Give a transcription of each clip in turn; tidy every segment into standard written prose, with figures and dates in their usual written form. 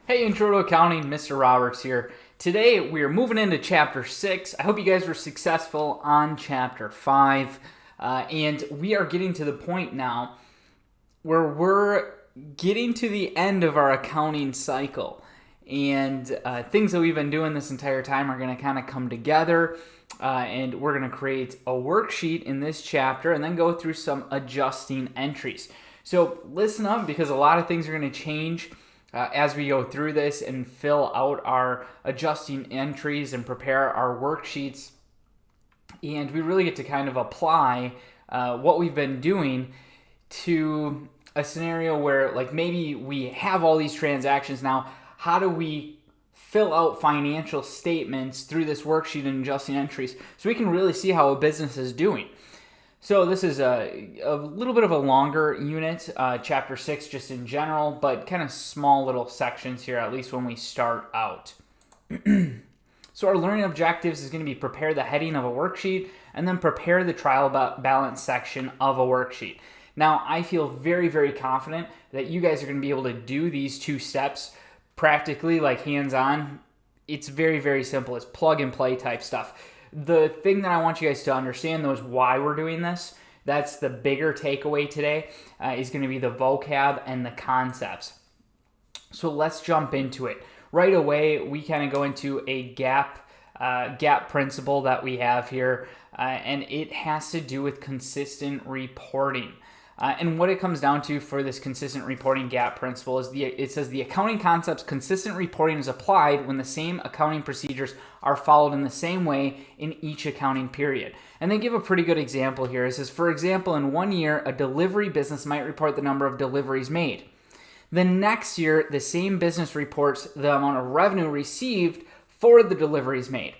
Hey, Intro to Accounting, Mr. Roberts here. Today we are moving into Chapter 6. I hope you guys were successful on Chapter 5. And we are getting to the point now where we're getting to the end of our accounting cycle. And things that we've been doing this entire time are going to kind of come together. And we're going to create a worksheet in this chapter and then go through some adjusting entries. So listen up, because a lot of things are going to change as we go through this and fill out our adjusting entries and prepare our worksheets. And we really get to kind of apply what we've been doing to a scenario where, like, maybe we have all these transactions now. How do we fill out financial statements through this worksheet and adjusting entries so we can really see how a business is doing? So this is a little bit of a longer unit, Chapter 6 just in general, but kind of small little sections here, at least when we start out. So our learning objectives is going to be prepare the heading of a worksheet and then prepare the trial balance section of a worksheet. Now, I feel very, very confident that you guys are going to be able to do these two steps practically, like hands-on. It's very, very simple. It's plug and play type stuff. The thing that I want you guys to understand, though, is why we're doing this. That's the bigger takeaway today, is going to be the vocab and the concepts. So let's jump into it. Right away, we kind of go into a gap principle that we have here, and it has to do with consistent reporting. And what it comes down to for this consistent reporting gap principle is it says the accounting concept's consistent reporting is applied when the same accounting procedures are followed in the same way in each accounting period. And they give a pretty good example here. It says, for example, in 1 year, a delivery business might report the number of deliveries made. The next year, the same business reports the amount of revenue received for the deliveries made.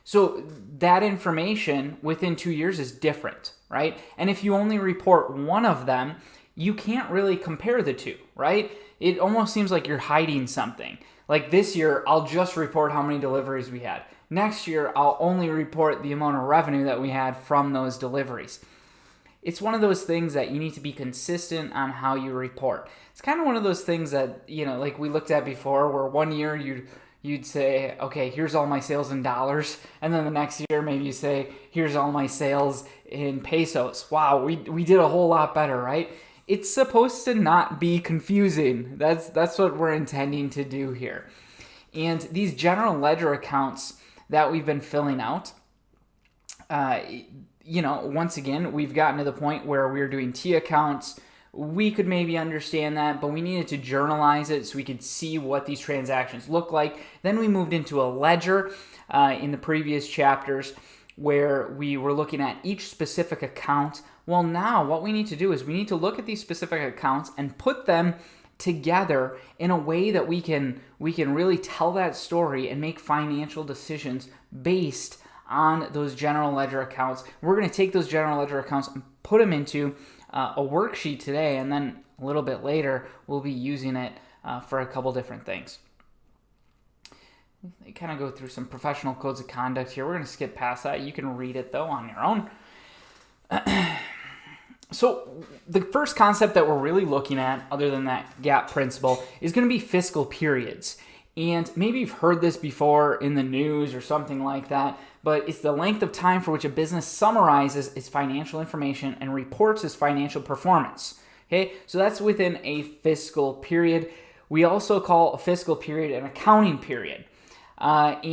So that information within 2 years is different, right? And if you only report one of them, you can't really compare the two, right? It almost seems like you're hiding something. Like this year, I'll just report how many deliveries we had. Next year, I'll only report the amount of revenue that we had from those deliveries. It's one of those things that you need to be consistent on how you report. It's kind of one of those things that, like we looked at before, where 1 year you'd say, okay, here's all my sales in dollars. And then the next year, maybe you say, here's all my sales in pesos. Wow, we did a whole lot better, right? It's supposed to not be confusing. That's what we're intending to do here. And these general ledger accounts that we've been filling out, once again, we've gotten to the point where we're doing T accounts. We could maybe understand that, but we needed to journalize it so we could see what these transactions look like. Then we moved into a ledger in the previous chapters where we were looking at each specific account. Well, now what we need to do is we need to look at these specific accounts and put them together in a way that we can really tell that story and make financial decisions based on those general ledger accounts. We're going to take those general ledger accounts and put them into a worksheet today, and then a little bit later we'll be using it for a couple different things. They kind of go through some professional codes of conduct here. We're going to skip past that. You can read it, though, on your own. So the first concept that we're really looking at, other than that gap principle, is going to be fiscal periods. And maybe you've heard this before in the news or something like that, but it's the length of time for which a business summarizes its financial information and reports its financial performance. Okay, so that's within a fiscal period. We also call a fiscal period an accounting period. When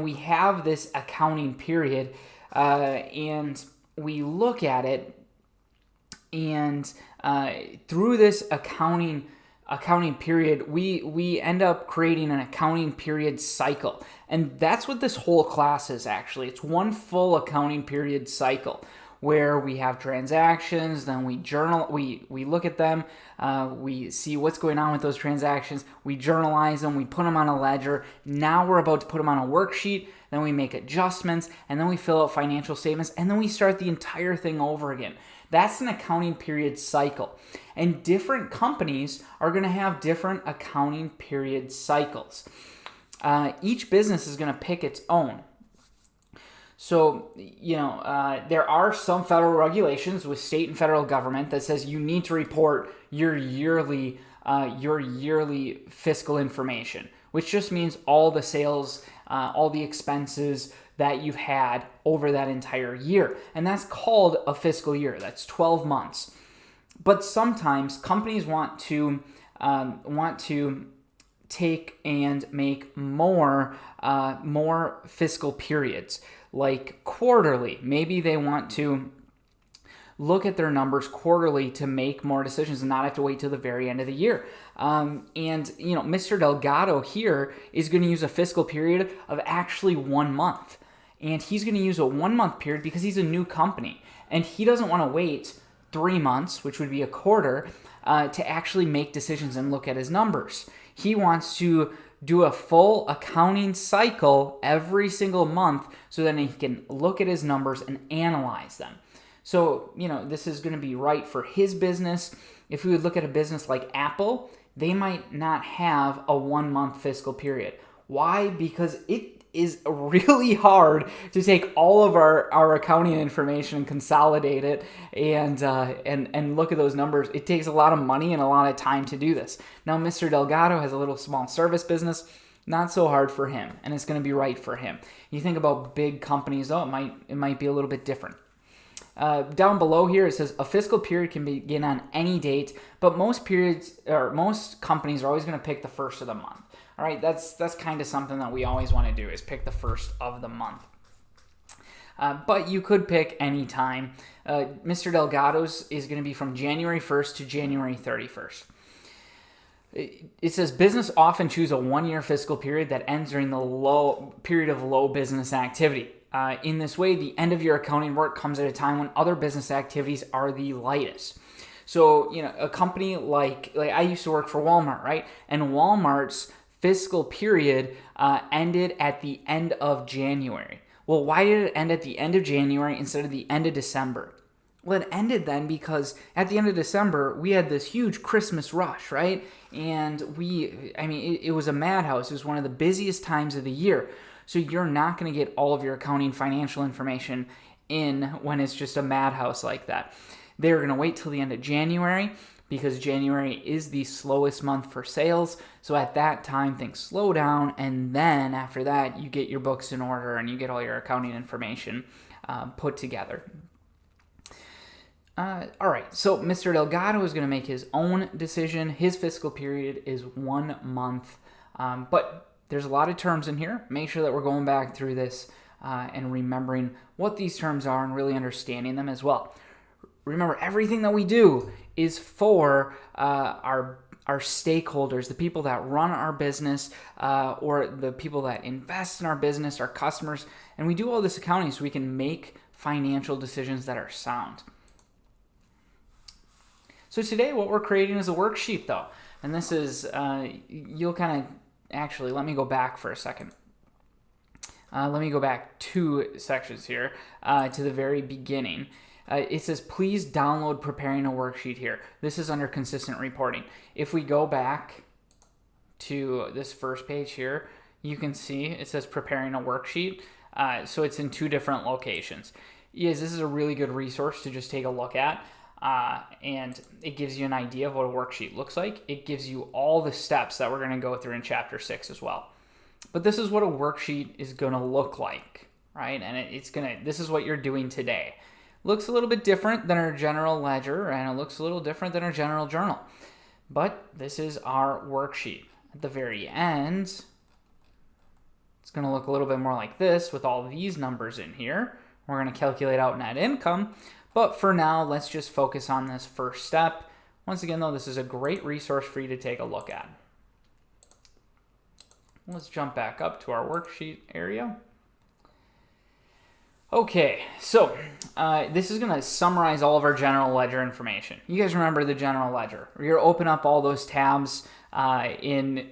we have this accounting period and we look at it, and through this accounting period, we end up creating an accounting period cycle. And that's what this whole class is, actually. It's one full accounting period cycle where we have transactions, then we journal, we look at them, we see what's going on with those transactions, we journalize them, we put them on a ledger. Now we're about to put them on a worksheet, then we make adjustments, and then we fill out financial statements, and then we start the entire thing over again. That's an accounting period cycle. And different companies are going to have different accounting period cycles. Each business is going to pick its own. So, there are some federal regulations with state and federal government that says you need to report your yearly your yearly fiscal information, which just means all the sales, all the expenses that you've had over that entire year. And that's called a fiscal year. That's 12 months. But sometimes companies want to take and make more fiscal periods, like quarterly. Maybe they want to look at their numbers quarterly to make more decisions and not have to wait till the very end of the year. Mr. Delgado here is going to use a fiscal period of actually 1 month. And he's going to use a 1 month period because he's a new company. And he doesn't want to wait 3 months, which would be a quarter, to actually make decisions and look at his numbers. He wants to do a full accounting cycle every single month so that he can look at his numbers and analyze them. So, this is going to be right for his business. If we would look at a business like Apple, they might not have a 1 month fiscal period. Why? Because it is really hard to take all of our accounting information and consolidate it and look at those numbers. It takes a lot of money and a lot of time to do this. Now, Mr. Delgado has a little small service business. Not so hard for him, and it's going to be right for him. You think about big companies, though, it might be a little bit different. Down below here, it says a fiscal period can begin on any date, but most companies are always going to pick the first of the month. All right, that's kind of something that we always want to do, is pick the first of the month. But you could pick any time. Mr. Delgado's is going to be from January 1st to January 31st. It says business often choose a 1 year fiscal period that ends during the low period of low business activity. In this way, the end of your accounting work comes at a time when other business activities are the lightest. So, a company like I used to work for Walmart, right? And Walmart's fiscal period ended at the end of January. Well, why did it end at the end of January instead of the end of December? Well, it ended then because at the end of December, we had this huge Christmas rush, right? And it was a madhouse. It was one of the busiest times of the year. So you're not going to get all of your accounting financial information in when it's just a madhouse like that. They're going to wait till the end of January because January is the slowest month for sales. So at that time, things slow down. And then after that, you get your books in order and you get all your accounting information put together. All right, so Mr. Delgado is going to make his own decision. His fiscal period is 1 month, but there's a lot of terms in here. Make sure that we're going back through this and remembering what these terms are and really understanding them as well. Remember, everything that we do is for our stakeholders, the people that run our business or the people that invest in our business, our customers, and we do all this accounting so we can make financial decisions that are sound. So today what we're creating is a worksheet though, and this is, you'll kind of, actually let me go back for a second. Let me go back 2 sections here to the very beginning. It says, please download preparing a worksheet here. This is under consistent reporting. If we go back to this first page here, you can see it says preparing a worksheet. So it's in 2 different locations. Yes, this is a really good resource to just take a look at. And it gives you an idea of what a worksheet looks like. It gives you all the steps that we're going to go through in Chapter 6 as well. But this is what a worksheet is going to look like, right? And this is what you're doing today. Looks a little bit different than our general ledger, and it looks a little different than our general journal. But this is our worksheet. At the very end, it's going to look a little bit more like this with all these numbers in here. We're going to calculate out net income. But for now, let's just focus on this first step. Once again, though, this is a great resource for you to take a look at. Let's jump back up to our worksheet area. Okay, so this is going to summarize all of our general ledger information. You guys remember the general ledger. You're going to open up all those tabs in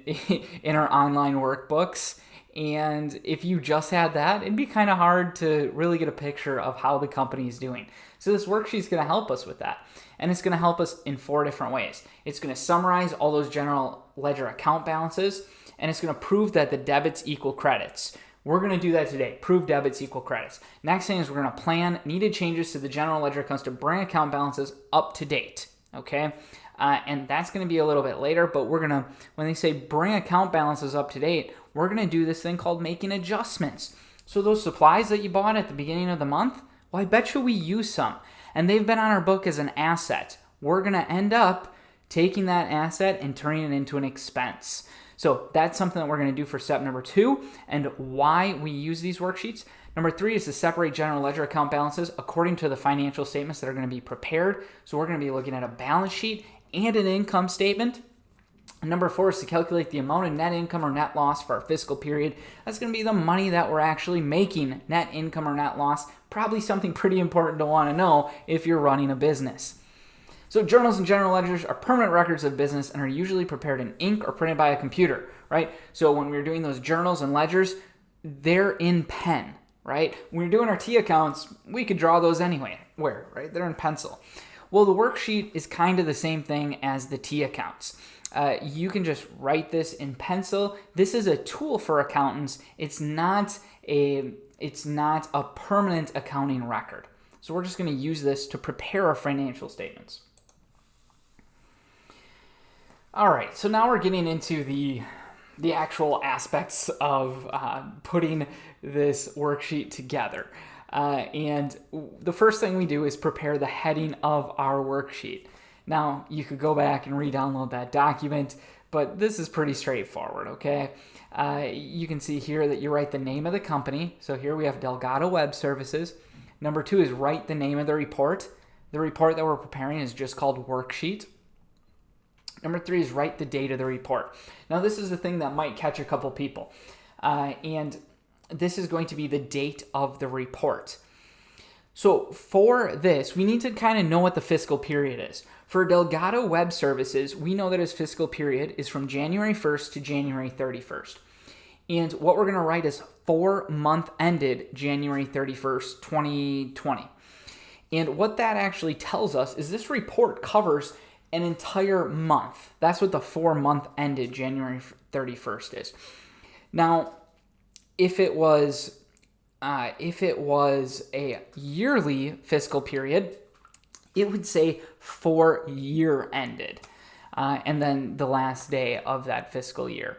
our online workbooks. And if you just had that, it'd be kind of hard to really get a picture of how the company is doing. So this worksheet is going to help us with that. And it's going to help us in 4 different ways. It's going to summarize all those general ledger account balances, and it's going to prove that the debits equal credits. We're going to do that today. Prove debits equal credits. Next thing is we're going to plan needed changes to the general ledger accounts to bring account balances up to date. Okay. and that's going to be a little bit later, but when they say bring account balances up to date, we're going to do this thing called making adjustments. So those supplies that you bought at the beginning of the month, well, I bet you we use some, and they've been on our book as an asset. We're going to end up taking that asset and turning it into an expense. So that's something that we're going to do for step number 2, and why we use these worksheets. Number 3 is to separate general ledger account balances according to the financial statements that are going to be prepared. So we're going to be looking at a balance sheet and an income statement. And number 4 is to calculate the amount of net income or net loss for our fiscal period. That's going to be the money that we're actually making, net income or net loss. Probably something pretty important to want to know if you're running a business. So journals and general ledgers are permanent records of business and are usually prepared in ink or printed by a computer, right? So when we're doing those journals and ledgers, they're in pen, right? When we're doing our T accounts, we could draw those anywhere, right? They're in pencil. Well, the worksheet is kind of the same thing as the T accounts. You can just write this in pencil. This is a tool for accountants. It's not a permanent accounting record. So we're just going to use this to prepare our financial statements. All right, so now we're getting into the actual aspects of putting this worksheet together. And the first thing we do is prepare the heading of our worksheet. Now, you could go back and re-download that document, but this is pretty straightforward, okay? You can see here that you write the name of the company. So here we have Delgado Web Services. Number 2 is write the name of the report. The report that we're preparing is just called worksheet. Number 3 is write the date of the report. Now, this is the thing that might catch a couple people. And this is going to be the date of the report. So for this, we need to kind of know what the fiscal period is. For Delgado Web Services, we know that his fiscal period is from January 1st to January 31st. And what we're going to write is 4-month ended January 31st, 2020. And what that actually tells us is this report covers an entire month. That's what the 4-month ended January 31st is. Now, if it was a yearly fiscal period, it would say 4-year ended, and then the last day of that fiscal year.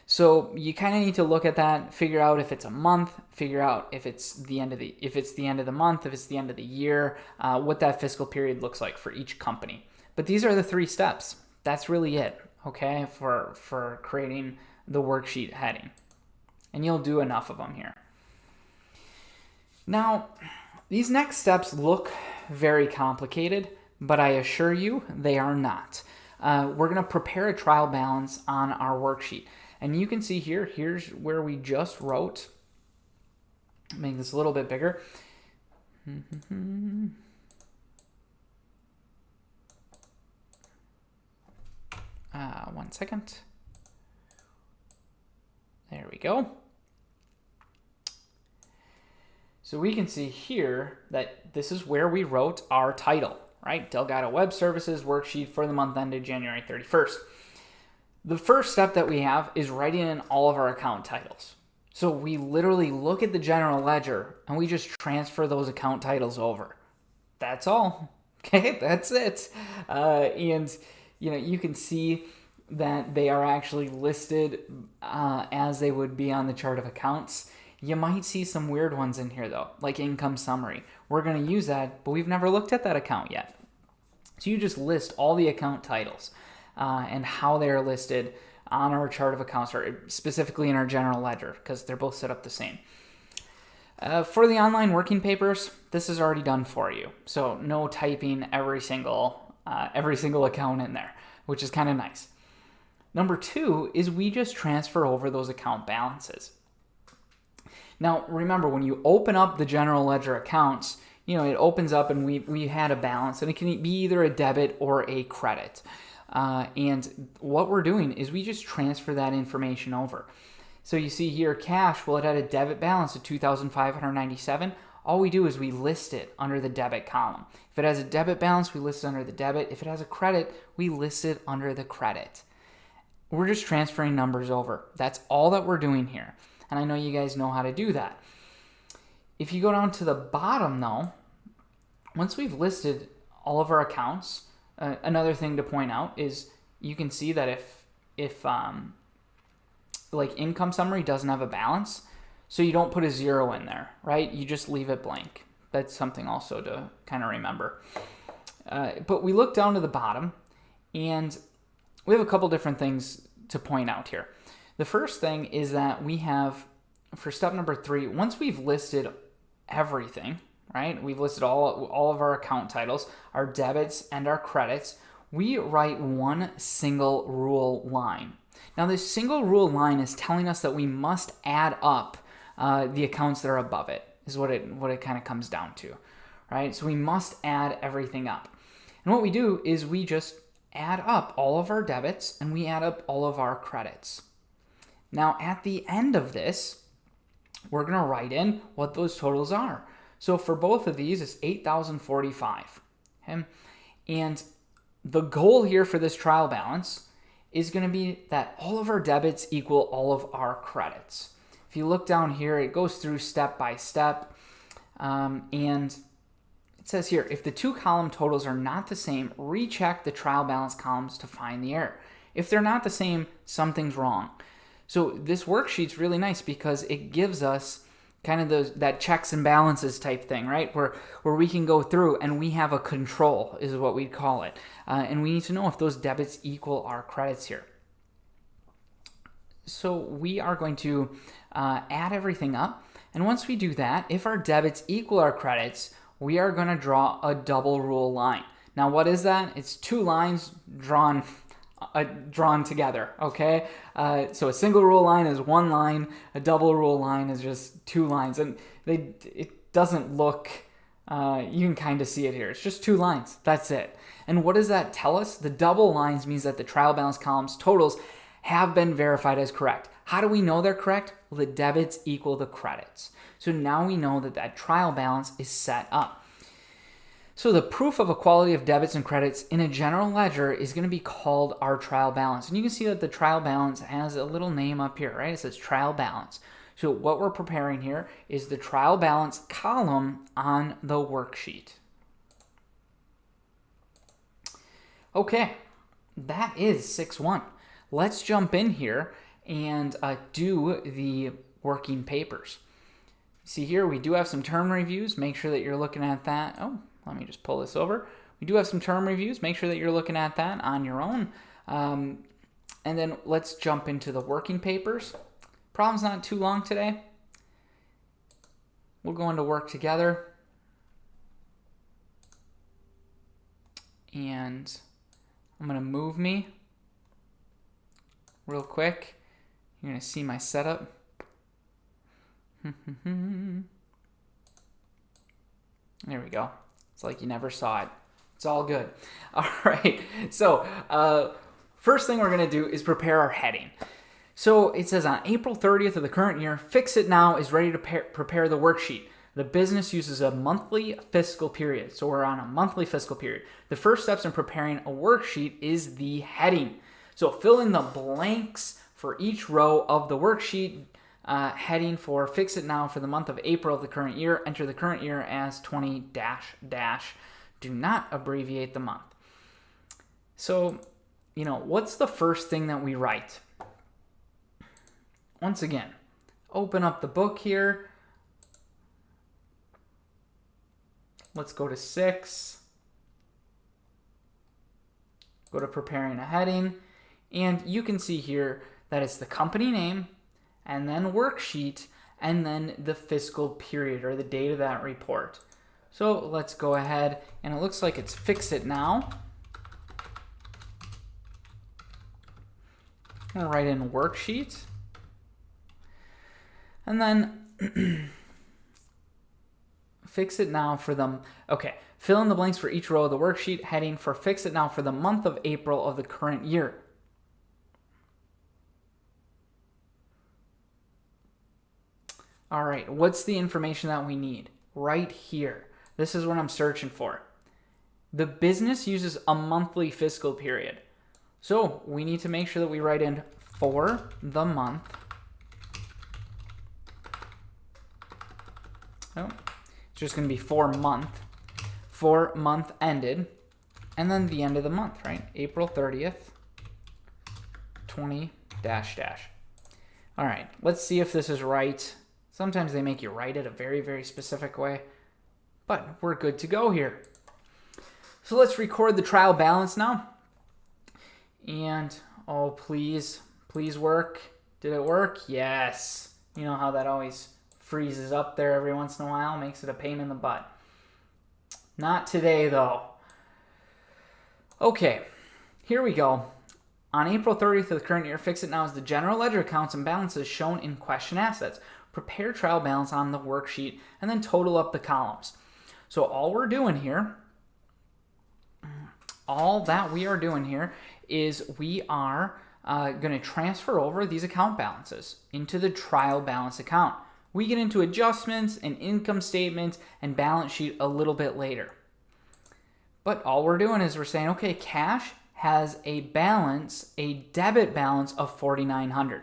So you kind of need to look at that, figure out if it's a month, figure out if it's the end of the month, if it's the end of the year, what that fiscal period looks like for each company. But these are the 3 steps. That's really it, okay, for creating the worksheet heading. And you'll do enough of them here. Now, these next steps look very complicated, but I assure you they are not. We're going to prepare a trial balance on our worksheet. And you can see here's where we just wrote. Make this a little bit bigger. One second. There we go. So we can see here that this is where we wrote our title, right? Delgado Web Services worksheet for the month ended January 31st. The first step that we have is writing in all of our account titles. So we literally look at the general ledger and we just transfer those account titles over. That's all. Okay, that's it. And you can see that they are actually listed as they would be on the chart of accounts. You might see some weird ones in here though, like income summary. We're going to use that, but we've never looked at that account yet. So you just list all the account titles and how they are listed on our chart of accounts, or specifically in our general ledger, because they're both set up the same. For the online working papers, this is already done for you. So no typing every single account in there, which is kind of nice. Number 2 is we just transfer over those account balances. Now, remember, when you open up the general ledger accounts, it opens up and we had a balance, and it can be either a debit or a credit. And what we're doing is we just transfer that information over. So you see here, cash, well, it had a debit balance of $2,597. All we do is we list it under the debit column. If it has a debit balance, we list it under the debit. If it has a credit, we list it under the credit. We're just transferring numbers over. That's all that we're doing here. And I know you guys know how to do that. If you go down to the bottom, though, once we've listed all of our accounts, another thing to point out is you can see that if like income summary doesn't have a balance, so you don't put a 0 in there, right? You just leave it blank. That's something also to kind of remember. But we look down to the bottom, and we have a couple different things to point out here. The first thing is that we have, for step number 3, once we've listed everything, right? We've listed all of our account titles, our debits and our credits. We write one single rule line. Now, this single rule line is telling us that we must add up the accounts that are above it, is what it kind of comes down to, right? So we must add everything up. And what we do is we just add up all of our debits and we add up all of our credits. Now, at the end of this, we're going to write in what those totals are. So for both of these, it's $8,045. Okay? And the goal here for this trial balance is going to be that all of our debits equal all of our credits. If you look down here, it goes through step by step. And it says here, if the two column totals are not the same, recheck the trial balance columns to find the error. If they're not the same, something's wrong. So this worksheet's really nice because it gives us kind of that checks and balances type thing, right? Where we can go through and we have a control, is what we'd call it. And we need to know if those debits equal our credits here. So we are going to add everything up. And once we do that, if our debits equal our credits, we are going to draw a double rule line. Now, what is that? It's two lines drawn together, okay? So a single rule line is one line, a double rule line is just two lines. And it doesn't look, you can kind of see it here. It's just two lines, that's it. And what does that tell us? The double lines means that the trial balance columns totals have been verified as correct. How do we know they're correct? Well, the debits equal the credits. So now we know that trial balance is set up. So the proof of equality of debits and credits in a general ledger is going to be called our trial balance. And you can see that the trial balance has a little name up here, right? It says trial balance. So what we're preparing here is the trial balance column on the worksheet. Okay, that is 6-1. Let's jump in here and do the working papers. See here, we do have some term reviews. Make sure that you're looking at that. Oh, let me just pull this over. We do have some term reviews. Make sure that you're looking at that on your own. And then let's jump into the working papers. Problem's not too long today. We'll go into work together. And I'm going to move me real quick. You're going to see my setup. There we go. It's like you never saw it. It's all good. All right. So first thing we're going to do is prepare our heading. So it says on April 30th of the current year, Fix It Now is ready to prepare the worksheet. The business uses a monthly fiscal period. So we're on a monthly fiscal period. The first steps in preparing a worksheet is the heading. So fill in the blanks for each row of the worksheet. Heading for Fix It Now for the month of April of the current year. Enter the current year as 20 -. Do not abbreviate the month. So, what's the first thing that we write? Once again, open up the book here. Let's go to 6. Go to preparing a heading. And you can see here that it's the company name, and then worksheet, and then the fiscal period or the date of that report. So let's go ahead, and it looks like it's Fix It Now. I'm going to write in worksheet. And then Fix It Now for them. Okay, fill in the blanks for each row of the worksheet, heading for Fix It Now for the month of April of the current year. All right, what's the information that we need? Right here. This is what I'm searching for. The business uses a monthly fiscal period. So we need to make sure that we write in for the month. Oh, it's just going to be for month ended. and then the end of the month, right? April 30th, 20 dash dash. All right, let's see if this is right. Sometimes they make you write it a very, very specific way, but we're good to go here. So let's record the trial balance now. And, oh, please work. Did it work? Yes. You know how that always freezes up there every once in a while, makes it a pain in the butt. Not today, though. Okay, here we go. On April 30th of the current year, fix it now as the general ledger accounts and balances shown in question assets. Prepare trial balance on the worksheet and then total up the columns. So all that we are doing here is we are going to transfer over these account balances into the trial balance account. We get into adjustments and income statements and balance sheet a little bit later. But all we're doing is we're saying, okay, cash has a balance, a debit balance of $4,900.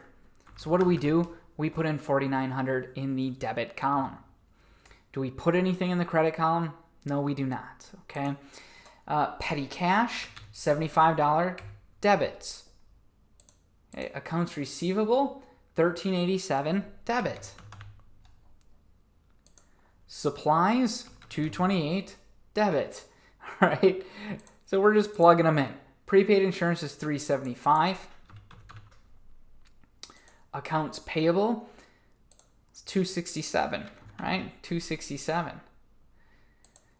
So what do? We put in $4,900 in the debit column. Do we put anything in the credit column? No, we do not, okay? Petty cash, $75 debits. Okay, accounts receivable, $1,387 debit. Supplies, $228 debit. All right, so we're just plugging them in. Prepaid insurance is $375. Accounts payable is $267, right? $267.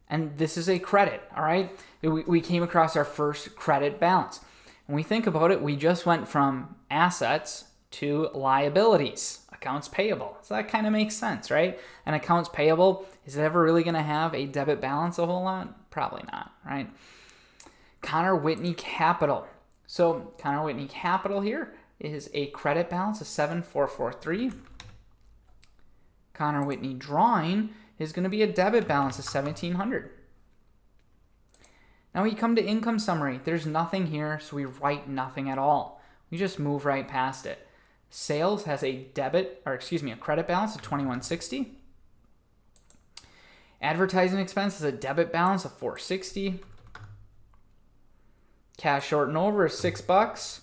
And this is a credit, all right? We came across our first credit balance. When we think about it, we just went from assets to liabilities, accounts payable. So that kind of makes sense, right? And accounts payable, is it ever really going to have a debit balance a whole lot? Probably not, right? Connor Whitney Capital. So Connor Whitney Capital here is a credit balance of $7,443. Connor Whitney Drawing is going to be a debit balance of $1,700. Now we come to income summary. There's nothing here, so we write nothing at all. We just move right past it. Sales has a credit balance of $2,160. Advertising expense is a debit balance of $460. Cash short and over is $6.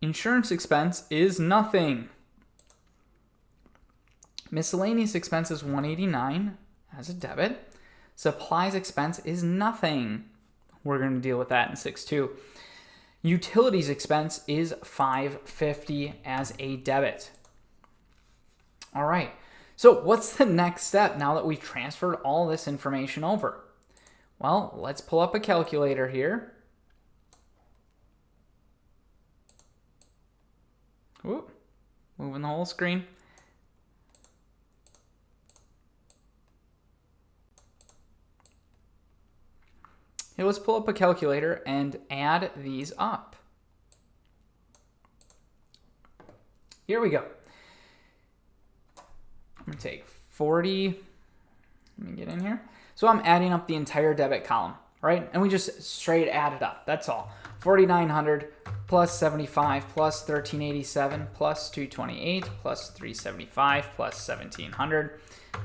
Insurance expense is nothing. Miscellaneous expense is $189 as a debit. Supplies expense is nothing. We're going to deal with that in 6.2. Utilities expense is $550 as a debit. All right. So what's the next step now that we've transferred all this information over? Well, let's pull up a calculator here. Whoop, moving the whole screen. Here, let's pull up a calculator and add these up. Here we go. I'm going to take 40. Let me get in here. So I'm adding up the entire debit column, right? And we just straight add it up. That's all. 4,900 plus 75 plus 1,387 plus 228 plus 375 plus 1,700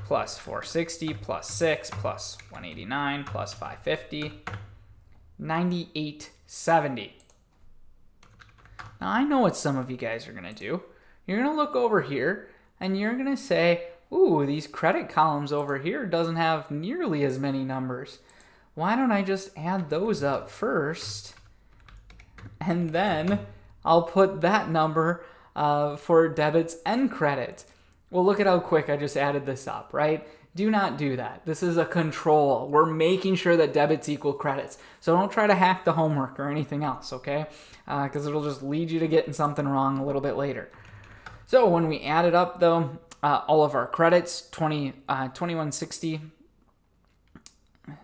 plus 460 plus 6 plus 189 plus 550, 9870. Now I know what some of you guys are going to do. You're going to look over here and you're going to say, ooh, these credit columns over here doesn't have nearly as many numbers. Why don't I just add those up first? And then I'll put that number for debits and credit. Well, look at how quick I just added this up, right? Do not do that. This is a control. We're making sure that debits equal credits. So don't try to hack the homework or anything else, okay? Because it'll just lead you to getting something wrong a little bit later. So when we add it up, though, all of our credits, 2160,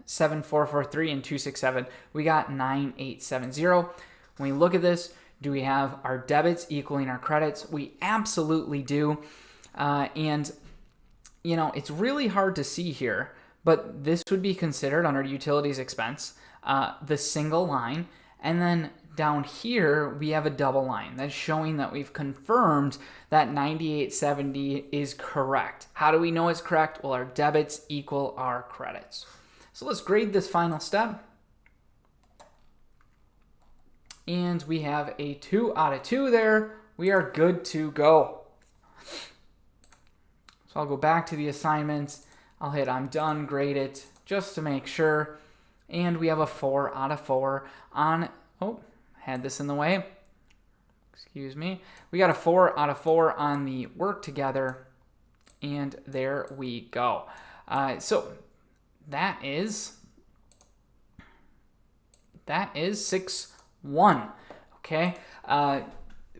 7443, and 267, we got 9870. When we look at this, do we have our debits equaling our credits? We absolutely do. And, you know, it's really hard to see here, but this would be considered under utilities expense, the single line. And then down here, we have a double line that's showing that we've confirmed that 9870 is correct. How do we know it's correct? Well, our debits equal our credits. So let's grade this final step. And we have a 2 out of 2 there. We are good to go. So I'll go back to the assignments. I'll hit I'm done, grade it, just to make sure. And we have a 4 out of 4 on, oh, had this in the way. Excuse me. We got a 4 out of 4 on the work together. And there we go. So that is 6-1. Okay.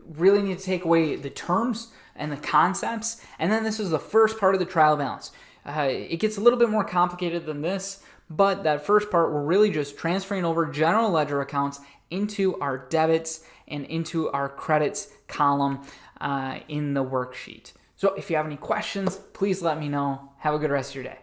Really need to take away the terms and the concepts. And then this is the first part of the trial balance. It gets a little bit more complicated than this, but that first part, we're really just transferring over general ledger accounts into our debits and into our credits column in the worksheet. So if you have any questions, please let me know. Have a good rest of your day.